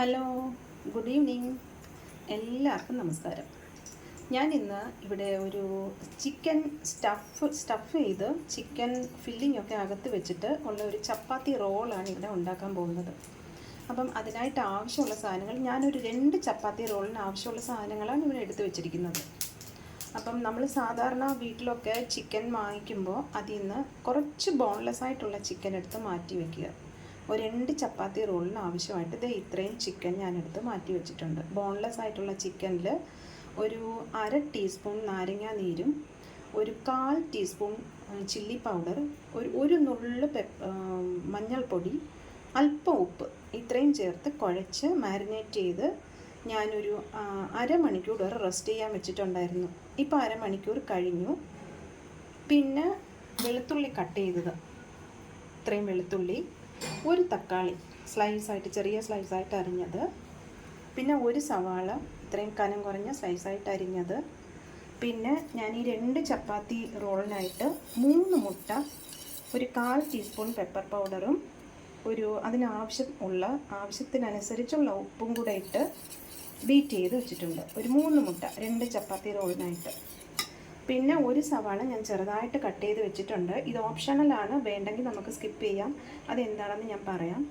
Hello, good evening. എല്ലാവർക്കും നമസ്കാരം. ഞാൻ ഇന്ന് ഇവിടെ ഒരു ചിക്കൻ സ്റ്റഫ് ചെയ്ത് ചിക്കൻ ഫില്ലിംഗ് ഒക്കെ അകത്ത് വെച്ചിട്ട് ഉള്ള ഒരു ചപ്പാത്തി റോളാണ് ഇവിടെ ഉണ്ടാക്കാൻ പോകുന്നത്. അപ്പം അതിനായിട്ട് ആവശ്യമുള്ള സാധനങ്ങൾ ഞാനൊരു 2 ചപ്പാത്തി റോളിന് ആവശ്യമുള്ള സാധനങ്ങളാണ് ഇവിടെ എടുത്ത് വെച്ചിരിക്കുന്നത്. അപ്പം നമ്മൾ സാധാരണ വീട്ടിലൊക്കെ ചിക്കൻ വാങ്ങിക്കുമ്പോൾ അതിൽ നിന്ന് കുറച്ച് ബോൺലെസ് ആയിട്ടുള്ള ചിക്കൻ എടുത്ത് മാറ്റി വയ്ക്കുക. ഒരു 2 ചപ്പാത്തി റോളിന് ആവശ്യമായിട്ട് ഇത്രയും ചിക്കൻ ഞാനെടുത്ത് മാറ്റി വെച്ചിട്ടുണ്ട്. ബോൺലെസ് ആയിട്ടുള്ള ചിക്കനിൽ ഒരു 1/2 ടീസ്പൂൺ നാരങ്ങ നീരും ഒരു 1/4 ടീസ്പൂൺ ചില്ലി പൗഡർ, ഒരു നുള്ള് മഞ്ഞൾപ്പൊടി, അല്പം ഉപ്പ് ഇത്രയും ചേർത്ത് കുഴച്ച് മാരിനേറ്റ് ചെയ്ത് ഞാനൊരു അരമണിക്കൂർ വരെ റെസ്റ്റ് ചെയ്യാൻ വെച്ചിട്ടുണ്ടായിരുന്നു. ഇപ്പോൾ അരമണിക്കൂർ കഴിഞ്ഞു. പിന്നെ വെളുത്തുള്ളി കട്ട് ചെയ്തത്, ഇത്രയും വെളുത്തുള്ളി, ഒരു തക്കാളി ചെറിയ സ്ലൈസായിട്ട് അരിഞ്ഞത്, പിന്നെ ഒരു സവാള ഇത്രയും കനം കുറഞ്ഞ സ്ലൈസായിട്ട് അരിഞ്ഞത്, പിന്നെ ഞാൻ ഈ 2 ചപ്പാത്തി റോളിനായിട്ട് 3 മുട്ട, ഒരു 1/4 ടീസ്പൂൺ പെപ്പർ പൗഡറും ആവശ്യത്തിനനുസരിച്ചുള്ള ഉപ്പും കൂടെ ഇട്ട് ബീറ്റ് ചെയ്ത് വെച്ചിട്ടുണ്ട്. ഒരു 3 മുട്ട 2 ചപ്പാത്തി റോളിനായിട്ട്. പിന്നെ ഒരു സവാള ഞാൻ ചെറുതായിട്ട് കട്ട് ചെയ്ത് വെച്ചിട്ടുണ്ട്. ഇത് ഓപ്ഷണലാണ്, വേണ്ടെങ്കിൽ നമുക്ക് സ്കിപ്പ് ചെയ്യാം. അതെന്താണെന്ന് ഞാൻ പറയാം.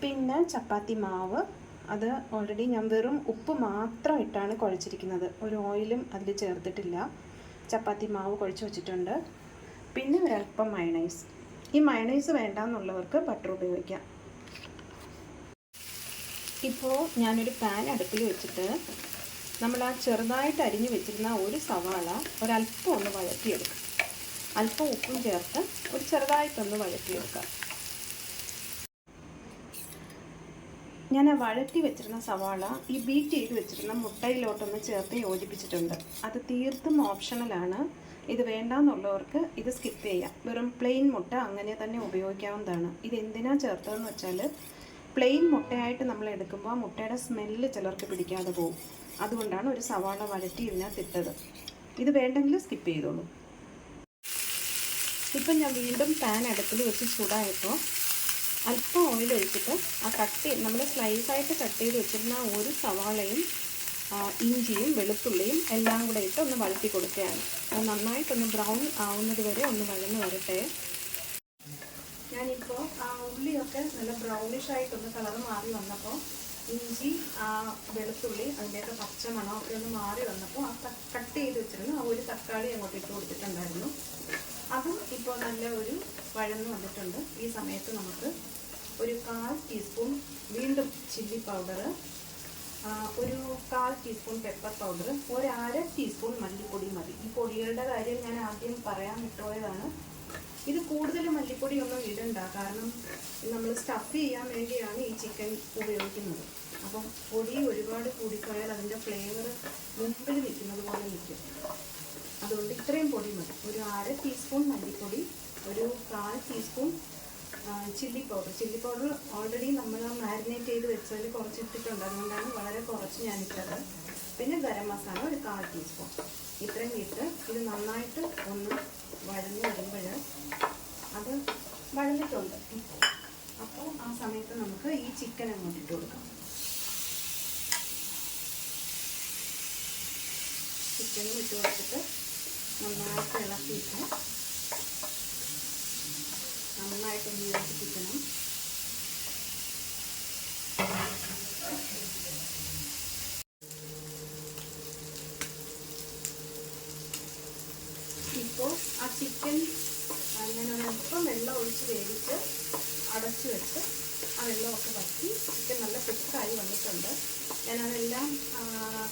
പിന്നെ ചപ്പാത്തി മാവ്, അത് ഓൾറെഡി ഞാൻ വെറും ഉപ്പ് മാത്രം ഇട്ടാണ് കുഴച്ചിരിക്കുന്നത്. ഒരു ഓയിലും അതിൽ ചേർത്തിട്ടില്ല. ചപ്പാത്തി മാവ് കുഴച്ച് വെച്ചിട്ടുണ്ട്. പിന്നെ ഒരല്പം മയണൈസ്. ഈ മയണൈസ് വേണ്ടാന്നുള്ളവർക്ക് ബട്ടർ ഉപയോഗിക്കാം. ഇപ്പോൾ ഞാനൊരു പാൻ അടുപ്പിൽ വെച്ചിട്ട് നമ്മൾ ആ ചെറുതായിട്ട് അരിഞ്ഞു വെച്ചിരുന്ന ഒരു സവാള ഒരല്പം ഒന്ന് വഴറ്റിയെടുക്കാം. അല്പം ഉപ്പും ചേർത്ത് ഒരു ചെറുതായിട്ടൊന്ന് വഴറ്റിയെടുക്കാം. ഞാൻ ആ വഴറ്റി വെച്ചിരുന്ന സവാള ഈ ബീറ്റ് ചെയ്ത് വെച്ചിരുന്ന മുട്ടയിലോട്ടൊന്ന് ചേർത്ത് യോജിപ്പിച്ചിട്ടുണ്ട്. അത് തീർത്തും ഓപ്ഷണലാണ്. ഇത് വേണ്ടാന്നുള്ളവർക്ക് ഇത് സ്കിപ്പ് ചെയ്യാം. വെറും പ്ലെയിൻ മുട്ട അങ്ങനെ തന്നെ ഉപയോഗിക്കാവുന്നതാണ്. ഇത് എന്തിനാണ് ചേർത്തതെന്ന് വെച്ചാൽ, പ്ലെയിൻ മുട്ടയായിട്ട് നമ്മൾ എടുക്കുമ്പോൾ ആ മുട്ടയുടെ സ്മെല്ല് ചിലർക്ക് പിടിക്കാതെ പോകും. അതുകൊണ്ടാണ് ഒരു സവാള വഴറ്റി ഇതിനകത്തിട്ടത്. ഇത് വേണ്ടെങ്കിൽ സ്കിപ്പ് ചെയ്തോളൂ. ഇപ്പം ഞാൻ വീണ്ടും പാൻ അടുപ്പിൽ വെച്ച് ചൂടായപ്പോൾ അല്പം ഓയിൽ ഒഴിച്ചിട്ട് നമ്മൾ സ്ലൈസായിട്ട് കട്ട് ചെയ്ത് വെച്ചിരുന്ന ഒരു സവാളയും ഇഞ്ചിയും വെളുത്തുള്ളിയും എല്ലാം കൂടെ ഇട്ട് ഒന്ന് വഴറ്റി കൊടുക്കുകയാണ്. അത് നന്നായിട്ടൊന്ന് ബ്രൗൺ ആവുന്നത് വരെ ഒന്ന് വഴന്ന് വരട്ടെ. ഞാനിപ്പോൾ ആ ഉള്ളിയൊക്കെ നല്ല ബ്രൗണിഷായിട്ടൊന്ന് കളർ മാറി വന്നപ്പോൾ ഇഞ്ചി, വെളുത്തുള്ളി അതിൻ്റെയൊക്കെ പച്ചമണം ഒക്കെ ഒന്ന് മാറി വന്നപ്പോൾ ആ കട്ട് ചെയ്ത് വെച്ചിരുന്നു ആ ഒരു തക്കാളി അങ്ങോട്ട് ഇട്ട് കൊടുത്തിട്ടുണ്ടായിരുന്നു. അതും ഇപ്പോൾ നല്ല ഒരു വഴന്ന് വന്നിട്ടുണ്ട്. ഈ സമയത്ത് നമുക്ക് ഒരു 1/4 ടീസ്പൂൺ വീണ്ടും ചില്ലി പൗഡർ, ഒരു 1/4 ടീസ്പൂൺ പെപ്പർ പൗഡർ, ഒരു 1/2 ടീസ്പൂൺ മല്ലിപ്പൊടി മതി. ഈ പൊടികളുടെ കാര്യം ഞാൻ ആദ്യം പറയാൻ വിട്ടുപോയതാണ്. ഇത് കൂടുതൽ മല്ലിപ്പൊടിയൊന്നും ഇടണ്ട, കാരണം നമ്മൾ സ്റ്റഫ് ചെയ്യാൻ വേണ്ടിയാണ് ഈ ചിക്കൻ ഉപയോഗിക്കുന്നത്. അപ്പം പൊടി ഒരുപാട് കൂടിപ്പോയാൽ അതിൻ്റെ ഫ്ലേവർ മുമ്പിൽ നിൽക്കുന്നത് പോലെ നിൽക്കും. അതുകൊണ്ട് ഇത്രയും പൊടി മതി. ഒരു 1/2 ടീസ്പൂൺ മല്ലിപ്പൊടി, ഒരു 1/4 ടീസ്പൂൺ ചില്ലി പൗഡർ ഓൾറെഡി നമ്മൾ മാരിനേറ്റ് ചെയ്ത് വെച്ചാൽ കുറച്ച് ഇട്ടിട്ടുണ്ട്. അതുകൊണ്ടാണ് വളരെ കുറച്ച് ഞാൻ ഇട്ടത്. പിന്നെ ഗരം മസാല ഒരു 1/4 ടീസ്പൂൺ. ഇത്രയും ഇട്ട് ഇത് നന്നായിട്ട് ഒന്ന് വഴന്ന് വരുമ്പോൾ അത് വഴന്നിട്ടുണ്ട്. അപ്പോൾ ആ സമയത്ത് നമുക്ക് ഈ ചിക്കൻ അങ്ങോട്ട് ഇട്ട് കൊടുക്കാം. ചിക്കനും ഇട്ട് കൊടുത്തിട്ട് നന്നായിട്ട് ഇളക്കിയിട്ട് നന്നായിട്ടൊന്ന് യോജിപ്പിക്കണം. ഇപ്പോൾ ആ ചിക്കൻ ഞാൻ ഒരല്പം വെള്ളം ഒഴിച്ച് വേവിച്ച് അടച്ച് വെച്ച് ആ വെള്ളമൊക്കെ വറ്റി ചിക്കൻ നല്ല കുക്കായി വന്നിട്ടുണ്ട്. ഞാനതെല്ലാം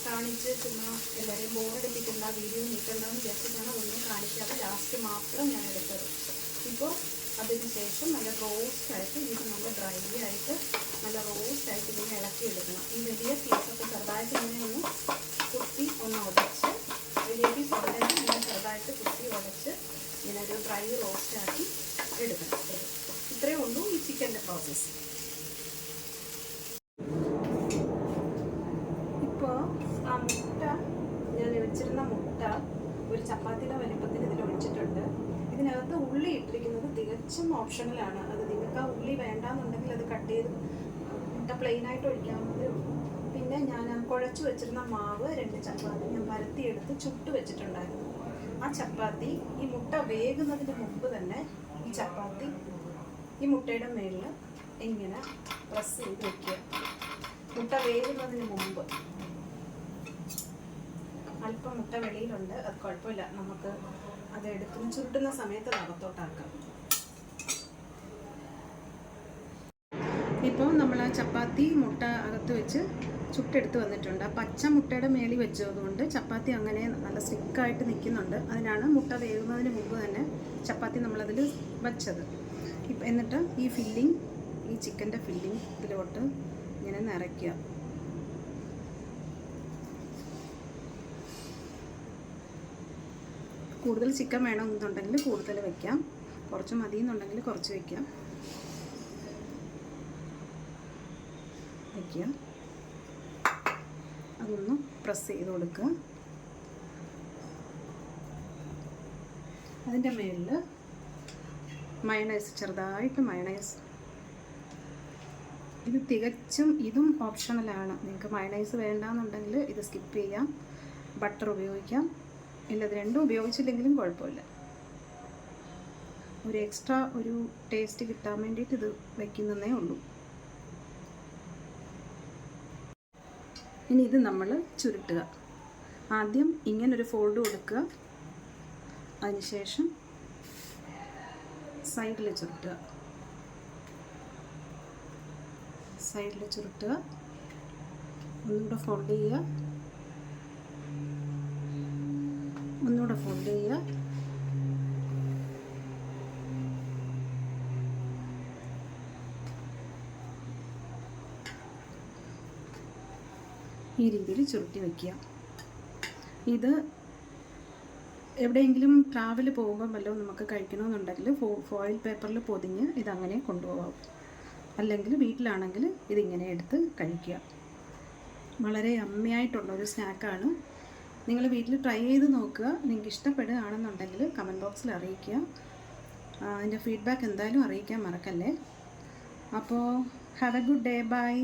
കാണിച്ച് ചുമ്മാ എല്ലാവരെയും ബോറടിപ്പിക്കേണ്ട, വീഡിയോ നീക്കണ്ടെന്ന് വിചാരിച്ചിട്ടാണ് ഒന്നും കാണിക്കാതെ ലാസ്റ്റ് മാത്രം ഞാൻ എടുത്തത്. ഇപ്പോൾ അതിന് ശേഷം നല്ല റോസ്റ്റായിട്ട് ഇത് നല്ല ഡ്രൈ ആയിട്ട് നല്ല റോസ്റ്റായിട്ട് ഇങ്ങനെ ഇളക്കിയെടുക്കണം. ഈ വലിയ പീസൊക്കെ ചെറുതായിട്ട് ഇങ്ങനെ ഒന്ന് കുത്തി ഒന്ന് ഉടച്ച്, വലിയ പീസ് ഉടനെ ഇങ്ങനെ ചെറുതായിട്ട് കുത്തി ഉടച്ച് ഇങ്ങനെ ഒരു ഡ്രൈ റോസ്റ്റാക്കി എടുക്കണം. ഇത്രയേ ഉള്ളൂ ഈ ചിക്കൻ്റെ പ്രോസസ്സ്. ഇപ്പോൾ ആ മുട്ട, ഞാൻ വെച്ചിരുന്ന മുട്ട ഒരു ചപ്പാത്തിയുടെ വലിപ്പത്തിൽ ഇതിൽ ഒഴിച്ചിട്ടുണ്ട്. ഇതിനകത്ത് ഉള്ളി ഇട്ടിരിക്കുന്നത് തികച്ചും ഓപ്ഷണലാണ്. അത് നിങ്ങൾക്ക് ആ ഉള്ളി വേണ്ടാന്നുണ്ടെങ്കിൽ അത് കട്ട് ചെയ്ത് മുട്ട പ്ലെയിനായിട്ട് ഒഴിക്കാവുന്നതേ ഉള്ളൂ. പിന്നെ ഞാൻ കുഴച്ച് വെച്ചിരുന്ന മാവ് 2 ചപ്പാത്തി ഞാൻ പരത്തിയെടുത്ത് ചുട്ട് വെച്ചിട്ടുണ്ടായിരുന്നു. ആ ചപ്പാത്തി ഈ മുട്ട വേകുന്നതിന് മുമ്പ് തന്നെ ഈ ചപ്പാത്തി ഈ മുട്ടയുടെ മേളിൽ ഇങ്ങനെ പ്രസ് ചെയ്ത് വെക്കുക. മുട്ട വേകുന്നതിന് മുമ്പ്. അല്പം മുട്ട വെളിയിലുണ്ട്, അത് കുഴപ്പമില്ല, നമുക്ക് അത് എടുത്ത് ചുട്ടുന്ന സമയത്ത് അകത്തോട്ടാക്കാം. ഇപ്പോൾ നമ്മൾ ആ ചപ്പാത്തി മുട്ട അകത്ത് വെച്ച് ചുട്ടെടുത്ത് വന്നിട്ടുണ്ട്. ആ പച്ച മുട്ടയുടെ മേളിൽ വെച്ചതുകൊണ്ട് ചപ്പാത്തി അങ്ങനെ നല്ല സ്റ്റിക്കായിട്ട് നിൽക്കുന്നുണ്ട്. അതിനാണ് മുട്ട വേകുന്നതിന് മുമ്പ് തന്നെ ചപ്പാത്തി നമ്മളതിൽ വച്ചത്. എന്നിട്ട് ഈ ഫില്ലിങ്, ഈ ചിക്കൻ്റെ ഫില്ലിങ് ഇതിലോട്ട് ഇങ്ങനെ നിറയ്ക്കുക. കൂടുതൽ ചിക്കൻ വേണമെന്നുണ്ടെങ്കിൽ കൂടുതൽ വയ്ക്കാം, കുറച്ച് മതിയെന്നുണ്ടെങ്കിൽ കുറച്ച് വയ്ക്കുക. അതൊന്ന് പ്രസ് ചെയ്ത് കൊടുക്കുക. അതിൻ്റെ മേളിൽ മയണൈസ്, ചെറുതായിട്ട് മയണൈസ്. ഇത് തികച്ചും ഇതും ഓപ്ഷണലാണ്. നിങ്ങൾക്ക് മയണൈസ് വേണ്ടാന്നുണ്ടെങ്കിൽ ഇത് സ്കിപ്പ് ചെയ്യാം. ബട്ടർ ഉപയോഗിക്കാം. ഇല്ല, ഇത് രണ്ടും ഉപയോഗിച്ചില്ലെങ്കിലും കുഴപ്പമില്ല. ഒരു എക്സ്ട്രാ ഒരു ടേസ്റ്റ് കിട്ടാൻ വേണ്ടിയിട്ട് ഇത് വയ്ക്കുന്നതേ ഉള്ളൂ. ഇനി ഇത് നമ്മൾ ചുരുട്ടുക. ആദ്യം ഇങ്ങനൊരു ഫോൾഡ് കൊടുക്കുക, അതിനുശേഷം സൈഡിൽ ചുരുട്ടുക. ഒന്നുകൂടെ ഫോൾഡ് ചെയ്യുക, ഒന്നുകൂടെ ഫോൾഡ് ചെയ്യുക. ഈ രീതിയിൽ ചുരുട്ടി വയ്ക്കുക. ഇത് എവിടെയെങ്കിലും ട്രാവൽ പോകുമ്പോൾ വല്ലതും നമുക്ക് കഴിക്കണമെന്നുണ്ടെങ്കിൽ ഫോയിൽ പേപ്പറിൽ പൊതിഞ്ഞ് ഇതങ്ങനെ കൊണ്ടുപോകാം. അല്ലെങ്കിൽ വീട്ടിലാണെങ്കിൽ ഇതിങ്ങനെ എടുത്ത് കഴിക്കുക. വളരെ യമ്മിയായിട്ടുള്ളൊരു സ്നാക്കാണ്. നിങ്ങൾ വീട്ടിൽ ട്രൈ ചെയ്ത് നോക്കുക. നിങ്ങൾക്ക് ഇഷ്ടപ്പെടുകയാണെന്നുണ്ടെങ്കിൽ കമൻറ്റ് ബോക്സിൽ അറിയിക്കുക. അതിൻ്റെ ഫീഡ്ബാക്ക് എന്തായാലും അറിയിക്കാൻ മറക്കല്ലേ. അപ്പോൾ have a good day. By.